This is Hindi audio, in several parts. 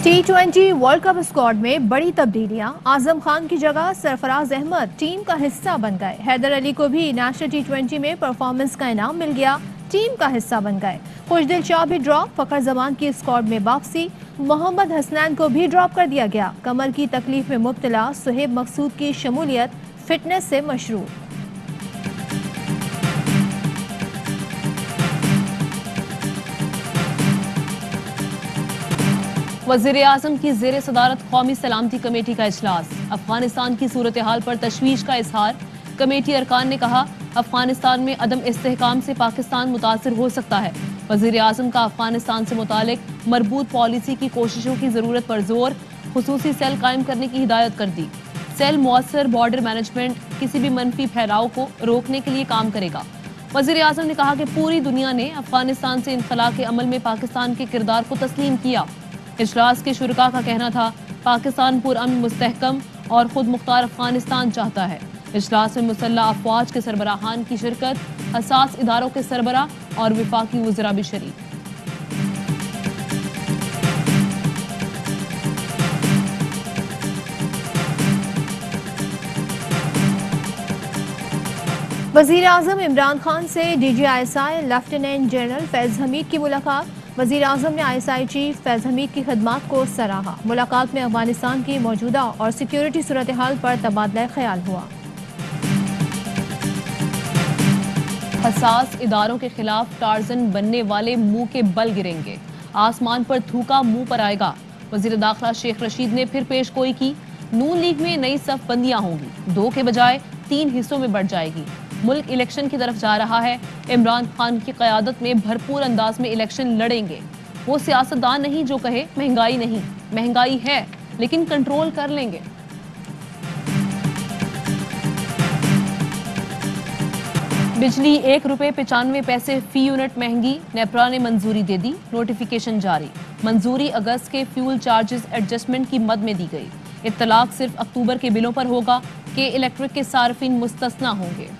T20 वर्ल्ड कप स्क्वाड में बड़ी तब्दीलियां। आजम खान की जगह सरफराज अहमद टीम का हिस्सा बन गए। हैदर अली को भी नेशनल T20 में परफॉर्मेंस का इनाम मिल गया, टीम का हिस्सा बन गए। खुशदिल शाह भी ड्रॉप, फखर जमान की स्क्वाड में वापसी। मोहम्मद हसनैन को भी ड्रॉप कर दिया गया। कमर की तकलीफ में मुब्तला सुहेब मकसूद की शमूलियत फिटनेस से मशरूर। वज़ीर-ए-आज़म की ज़ेर सदारत कौमी सलामती कमेटी का इजलास। अफगानिस्तान की सूरत हाल पर तशवीश का इजहार। कमेटी अरकान ने कहा, अफगानिस्तान में अदम इस्तेहकाम से पाकिस्तान मुतासिर हो सकता है। वज़ीर-ए-आज़म का अफगानिस्तान से मुतालिक मरबूत पॉलिसी की कोशिशों की ज़रूरत पर जोर। खुसूसी सेल कायम करने की हिदायत कर दी। सेल मुअस्सर बॉर्डर मैनेजमेंट किसी भी मनफी फैलाव को रोकने के लिए काम करेगा। वज़ीर-ए-आज़म ने कहा कि पूरी दुनिया ने अफगानिस्तान से इनखला के अमल में पाकिस्तान के किरदार को तस्लीम किया। इजलास के शुरका का कहना था, पाकिस्तान पुरअमन, मुस्तहकम और खुद मुख्तार अफगानिस्तान चाहता है। इजलास में मुसल्लह अफवाज के सरबराहान की शिरकत, हसास इदारों के सरबराह और विफाकी वज़रा भी शरीक। वज़ीर आज़म इमरान खान से DGISI लेफ्टिनेंट जनरल फैज़ हमीद की मुलाकात। वज़ीर आज़म ने ISI चीफ फैज़ हमीद की खदमात को सराहा। मुलाकात में अफगानिस्तान की मौजूदा और सिक्योरिटी सूरत हाल पर तबादला ख्याल हुआ। हसास इदारों के खिलाफ टार्जन बनने वाले मुंह के बल गिरेंगे। आसमान पर थूका मुंह पर आएगा। वज़ीर दाखिला शेख रशीद ने फिर पेशगोई की। नून लीग में नई सफ बंदियां होंगी, 2 के बजाय 3 हिस्सों में बढ़ जाएगी। मुल्क इलेक्शन की तरफ जा रहा है। इमरान खान की क़यादत में भरपूर अंदाज में इलेक्शन लड़ेंगे। वो सियासतदान नहीं जो कहे महंगाई नहीं, महंगाई है लेकिन कंट्रोल कर लेंगे। बिजली ₹1.95 फी यूनिट महंगी, नेपरा ने मंजूरी दे दी। नोटिफिकेशन जारी। मंजूरी अगस्त के फ्यूल चार्जेस एडजस्टमेंट की मद में दी गई। इत्तलाक सिर्फ अक्टूबर के बिलों पर होगा कि इलेक्ट्रिक के सार्फिन मुस्तस्ना होंगे।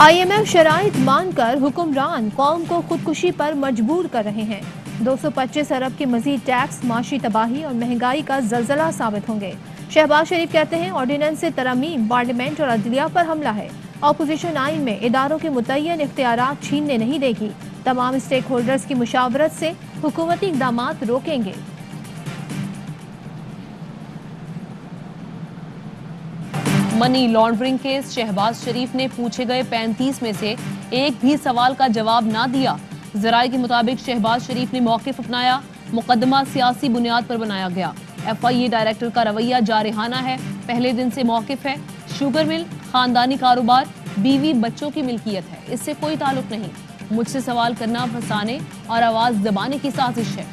IMF शराइत मानकर हुक्मरान कौम को खुदकुशी पर मजबूर कर रहे हैं। 225 अरब के मजीद टैक्स माशी तबाही और महंगाई का जलजला साबित होंगे। शहबाज शरीफ कहते हैं, ऑर्डिनेंस से तरमीम पार्लियामेंट और अदलिया पर हमला है। ऑपोजिशन आइन में इदारों के मुतय्यन इख्तियारात छीनने नहीं देगी। तमाम स्टेक होल्डर्स की मुशावरत से हुकूमती इक़दामात रोकेंगे। Money laundering case. Shahbaz Sharif ने पूछे गए 35 में से एक भी सवाल का जवाब ना दिया। जराये के मुताबिक शहबाज शरीफ ने मौक़िफ़ अपनाया। मुकदमा सियासी बुनियाद पर बनाया गया। FIA डायरेक्टर का रवैया जारहाना है। पहले दिन से मौक़िफ़ है। शुगर मिल खानदानी कारोबार, बीवी बच्चों की मिल्कियत है, इससे कोई ताल्लुक नहीं। मुझसे सवाल करना फंसाने और आवाज दबाने की साजिश है।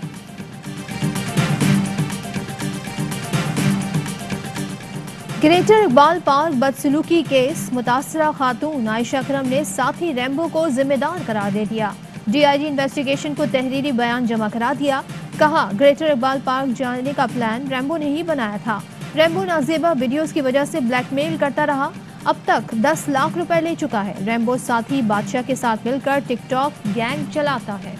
ग्रेटर इकबाल पार्क बदसलूकी केस। मुतासरा खातून आयशा अकरम ने साथी रैम्बो को जिम्मेदार करार दे दिया। DIG इन्वेस्टिगेशन को तहरीरी बयान जमा करा दिया। कहा, ग्रेटर इकबाल पार्क जाने का प्लान रैम्बो ने ही बनाया था। रैम्बो नाजेबा वीडियोस की वजह से ब्लैकमेल करता रहा। अब तक 10 लाख रुपए ले चुका है। रैम्बो साथी बादशाह के साथ मिलकर टिकटॉक गैंग चलाता है।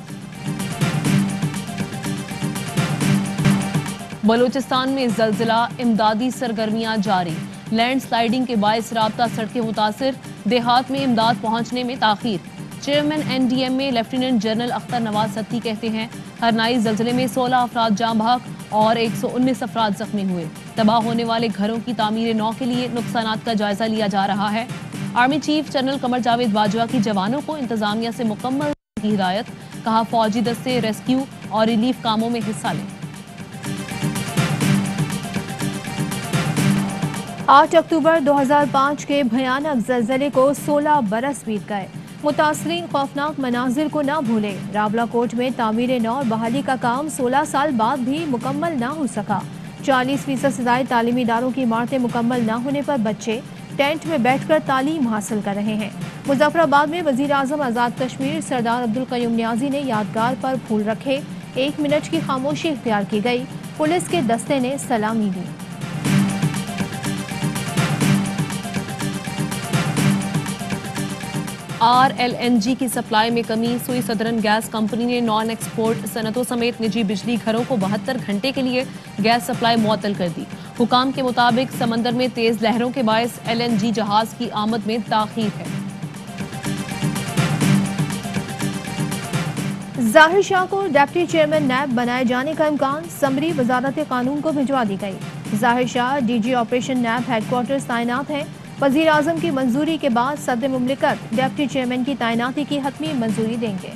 बलूचिस्तान में जलजिला, इमदादी सरगर्मियां जारी। लैंड स्लाइडिंग के बायस राब्ता सड़कें मुतासिर। देहात में इमदाद पहुंचने में ताखीर। चेयरमैन NDM में लेफ्टिनेंट जनरल अख्तर नवाज सत्ती कहते हैं, हरनाई जलजिले में 16 अफराद जाँ बहक और 119 अफराद जख्मी हुए। तबाह होने वाले घरों की तामीर नौ के लिए नुकसानात का जायजा लिया जा रहा है। Army chief general Qamar Javed Bajwa की जवानों को इंतजामिया से मुकम्मल की हिदायत। कहा, फौजी दस्ते रेस्क्यू और रिलीफ कामों में हिस्सा लें। 8 अक्टूबर 2005 के भयानक जलजले को 16 बरस बीत गए। मुतासरीन खौफनाक मनाजिर को ना भूले। रावलाकोट में तामीर नौ और बहाली का काम 16 साल बाद भी मुकम्मल ना हो सका। 40% से ज़ायद तालीमी इदारों की इमारतें मुकम्मल ना होने पर बच्चे टेंट में बैठकर तालीम हासिल कर रहे हैं। मुजफ्फराबाद में वज़ीर आज़म आज़ाद कश्मीर सरदार अब्दुल क़य्यूम नियाज़ी ने यादगार पर फूल रखे। 1 मिनट की खामोशी इख्तियार की गई। पुलिस के दस्ते ने सलामी दी। RLNG की सप्लाई में कमी। सुई सदरन गैस कंपनी ने नॉन एक्सपोर्ट सनतों समेत निजी बिजली घरों को 72 घंटे के लिए गैस सप्लाई मुअत्तल कर दी। हुकाम के मुताबिक समंदर में तेज लहरों के बायस LNG जहाज की आमद में ताखीर है। जाहिर शाह को डिप्टी चेयरमैन नैब बनाए जाने का इम्कान। समरी वजारत कानून को भिजवा दी गई। जाहिर शाह DG ऑपरेशन नैब हेडक्वार्टर्स तैनात है। वजीर आजम की मंजूरी के बाद सदर मुमलिकत डिप्टी चेयरमैन की तैनाती की हतमी मंजूरी देंगे।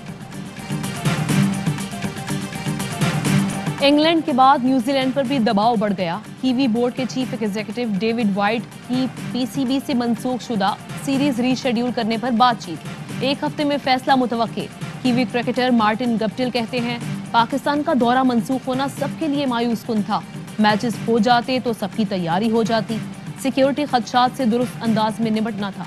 इंग्लैंड के बाद न्यूजीलैंड पर भी दबाव बढ़ गया। कीवी बोर्ड के चीफ एग्जीक्यूटिव डेविड वाइट की PCB से मनसूख शुदा सीरीज रीशेड्यूल करने पर बातचीत। एक हफ्ते में फैसला मुतवक्के। कीवी क्रिकेटर मार्टिन गप्टिल कहते हैं, पाकिस्तान का दौरा मनसूख होना सबके लिए मायूस कुन था। मैचेस हो जाते तो सबकी तैयारी हो जाती। सिक्योरिटी खदशात से दुरुस्त अंदाज में निपटना था।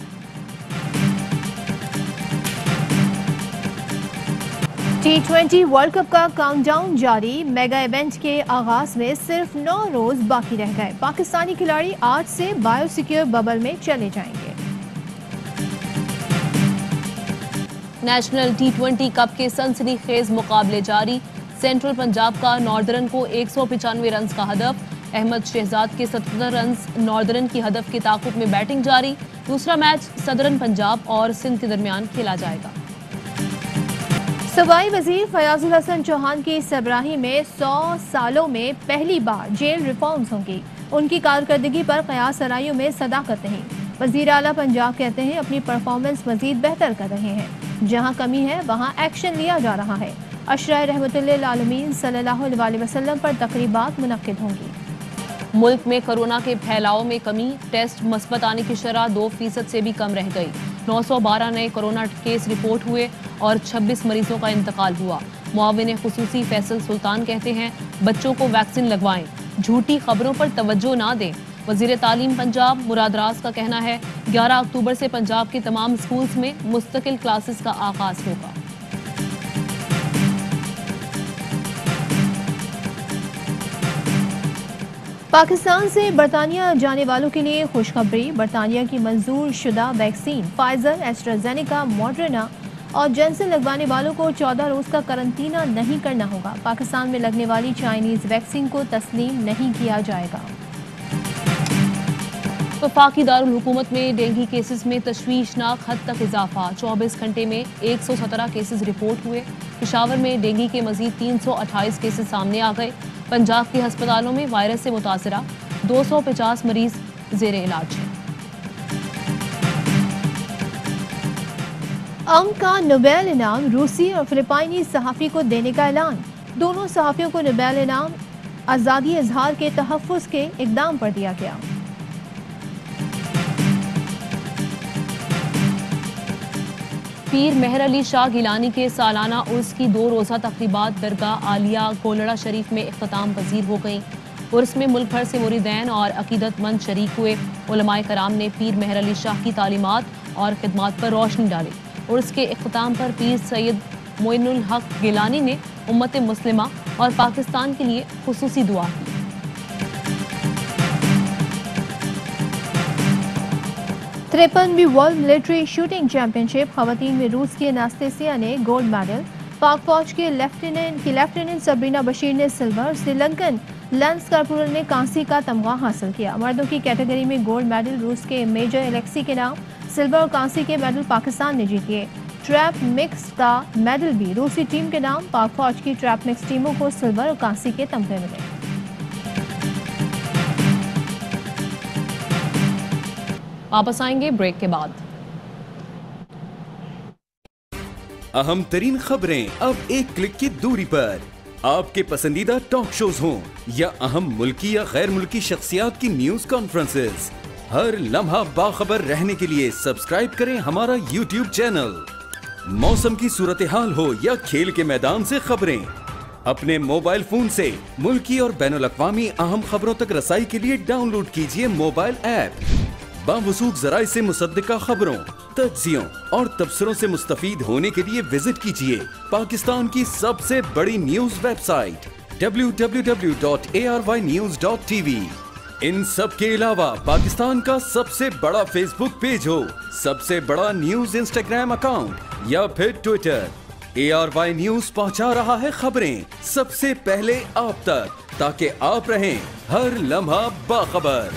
T20 वर्ल्ड कप का काउंटडाउन जारी। मेगा इवेंट के आगाज में सिर्फ 9 रोज बाकी रह गए। पाकिस्तानी खिलाड़ी आज से बायोसिक्योर बबल में चले जाएंगे। नेशनल T20 कप के सनसनीखेज मुकाबले जारी। सेंट्रल पंजाब का नॉर्दर्न को 195 रन का हदफ। अहमद शहजाद के 77 रन नॉर्दर्न की हदफ के ताकुब में बैटिंग जारी। दूसरा मैच सदरन पंजाब और सिंध के दरमियान खेला जाएगा। सूबाई वजीर फयाजुल हसन चौहान की सरबराही में 100 सालों में पहली बार जेल रिफॉर्म्स होंगी। उनकी कारकर्दगी पर कयास सराइयों में सदाकत नहीं। वजीर आला पंजाब कहते हैं, अपनी परफॉर्मेंस मजीद बेहतर कर रहे हैं। जहां कमी है वहां एक्शन लिया जा रहा है। अशरा रहमतुल्लिल आलमीन सल्लल्लाहु अलैहि वसल्लम पर तकरीबात मुनक्किद होंगी। मुल्क में कोरोना के फैलाव में कमी। टेस्ट मस्बत आने की शरह 2% से भी कम रह गई। 912 नए कोरोना केस रिपोर्ट हुए और 26 मरीजों का इंतकाल हुआ। मुआविन खुसूसी फैसल सुल्तान कहते हैं, बच्चों को वैक्सीन लगवाएं, झूठी खबरों पर तवज्जो ना दें। वजीर तालीम पंजाब मुराद राज का कहना है, 11 अक्टूबर से पंजाब के तमाम स्कूल्स में मुस्तकिल क्लासेस का आगाज होगा। पाकिस्तान से बरतानिया जाने वालों के लिए खुशखबरी। बरतानिया की मंजूर शुदा वैक्सीन फाइजर, एस्ट्राजेनेका, मॉडर्ना और जॉनसन लगवाने वालों को 14 रोज का करंतना नहीं करना होगा। पाकिस्तान में लगने वाली चाइनीज वैक्सीन को तस्लीम नहीं किया जाएगा। वफाकी दारुल हुकूमत में डेंगू केसेस में तशवीशनाक हद तक इजाफा। 24 घंटे में 117 केसेस रिपोर्ट हुए। पेशावर में डेंगू के मजीद 328 केसेस सामने आ गए। पंजाब के अस्पतालों में वायरस से मुतासरा 250 मरीज जेर इलाज हैं। अमन का नोबेल इनाम रूसी और फिलिपाइनी सहाफ़ी को देने का ऐलान। दोनों सहाफ़ियों को नोबेल इनाम आज़ादी इजहार के तहफ़्फ़ुज़ के इक़दाम पर दिया गया। पीर मेहर अली शाह गिलानी के सालाना उर्स की 2 रोज़ा तक़रीबात दरगाह आलिया गोलड़ा शरीफ में इख्तिताम पजीर हो गई। उर्स में मुल्क भर से मुरीदैन और अकीदतमंद शरीक हुए। उलमाए कराम ने पीर मेहर अली शाह की तालीमात और खिदमात पर रोशनी डाली। उर्स के इख्तिताम पर पीर सैयद मोइनुल हक गिलानी ने उम्मत मुस्लिमा और पाकिस्तान के लिए खुसूसी दुआ की। 53वीं वर्ल्ड मिलिट्री शूटिंग चैंपियनशिप खवातीन में रूस की एनास्टेसिया ने गोल्ड मेडल। पाक फौज के लेफ्टिनेंट सबरीना बशीर ने सिल्वर। श्रीलंकन लेंस कार्पोरल ने कांसी का तमगा हासिल किया। मर्दों की कैटेगरी में गोल्ड मेडल रूस के मेजर एलेक्सी के नाम, सिल्वर और कांसी के मेडल पाकिस्तान ने जीत लिए। ट्रैप मिक्स का मेडल भी रूसी टीम के नाम। पाक फौज की ट्रैप मिक्स टीमों को सिल्वर और कांसी के तमगे मिले। वापस आएंगे ब्रेक के बाद। अहम तरीन खबरें अब एक क्लिक की दूरी पर। आपके पसंदीदा टॉक शोज हों या अहम मुल्की या गैर मुल्की शख्सियात की न्यूज कॉन्फ्रेंसेस, हर लम्हा बाखबर रहने के लिए सब्सक्राइब करें हमारा YouTube चैनल। मौसम की सूरत हाल हो या खेल के मैदान से खबरें, अपने मोबाइल फोन से मुल्की और बैनुल अक़वामी अहम खबरों तक रसाई के लिए डाउनलोड कीजिए मोबाइल ऐप। बावसूख ज़राए से मुसद्दिका खबरों, तज्ज़ियों और तबसरों से मुस्तफ़ीद होने के लिए विजिट कीजिए पाकिस्तान की सबसे बड़ी न्यूज वेबसाइट www.arYnews.tv। इन सब के अलावा पाकिस्तान का सबसे बड़ा फेसबुक पेज हो, सबसे बड़ा न्यूज इंस्टाग्राम अकाउंट या फिर ट्विटर, ARY न्यूज पहुंचा रहा है खबरें सबसे पहले आप तक, ताकि आप रहें हर लम्हा बाखबर।